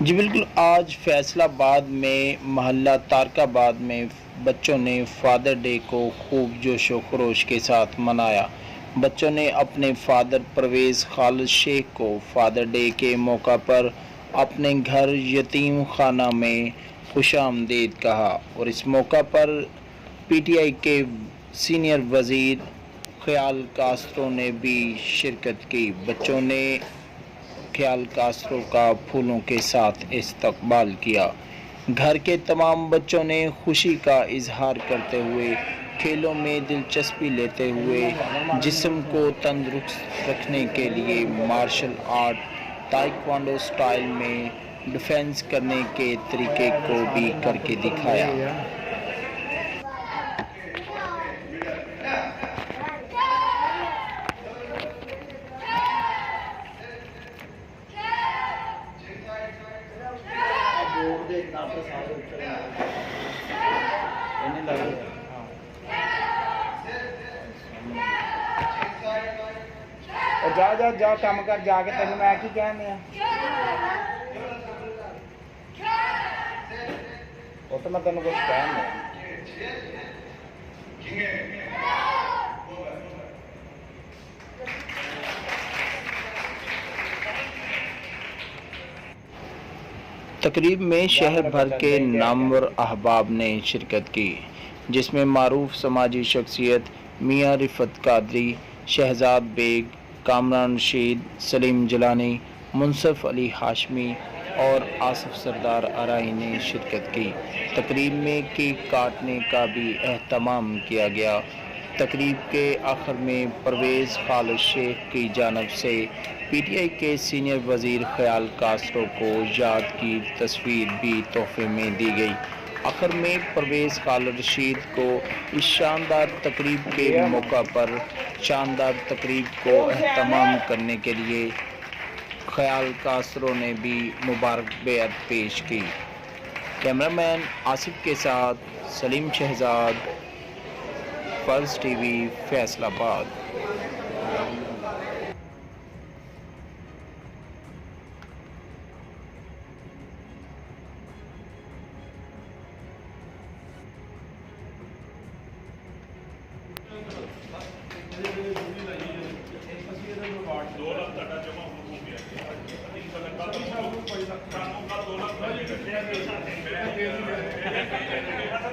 जी बिल्कुल, आज फैसलाबाद में मोहल्ला तारकाबाद में बच्चों ने फादर डे को खूब जोशो खरोश के साथ मनाया। बच्चों ने अपने फादर परवेज़ खालिद शेख को फादर डे के मौका पर अपने घर यतीम खाना में खुशामदीद कहा और इस मौका पर पीटीआई के सीनियर वज़ीर ख्याल कास्त्रो ने भी शिरकत की। बच्चों ने ख्याल कास्त्रो का फूलों के साथ इस्तकबाल किया। घर के तमाम बच्चों ने खुशी का इजहार करते हुए खेलों में दिलचस्पी लेते हुए जिस्म को तंदुरुस्त रखने के लिए मार्शल आर्ट ताइक्वांडो स्टाइल में डिफेंस करने के तरीके को भी करके दिखाया। जा जा जा काम कर जाके तेन मैं की कहने वो तो मैं तेन कुछ कहने तकरीब में शहर भर के नामवर अहबाब ने शिरकत की, जिसमें मारूफ समाजी शख्सियत मियाँ रिफत कादरी, शहजाद बेग, कामरान रशीद, सलीम जिलानी, मुनसफ अली हाशमी और आसिफ सरदार आराई ने शिरकत की। तकरीब में केक काटने का भी एहतमाम किया गया। तकरीब के आखिर में परवेज़ खालिद शेख की जानिब से पीटीआई के सीनियर वज़ीर ख्याल कास्त्रो को याद की तस्वीर भी तोहफे में दी गई। आखिर में परवेज़ खालिद रशीद को इस शानदार तकरीब के मौका पर शानदार तकरीब को एहतमाम करने के लिए ख्याल कास्त्रो ने भी मुबारकबाद पेश की। कैमरामैन आसिफ के साथ सलीम शहजाद, पल्स टीवी, फैसलाबाद। $2 लाख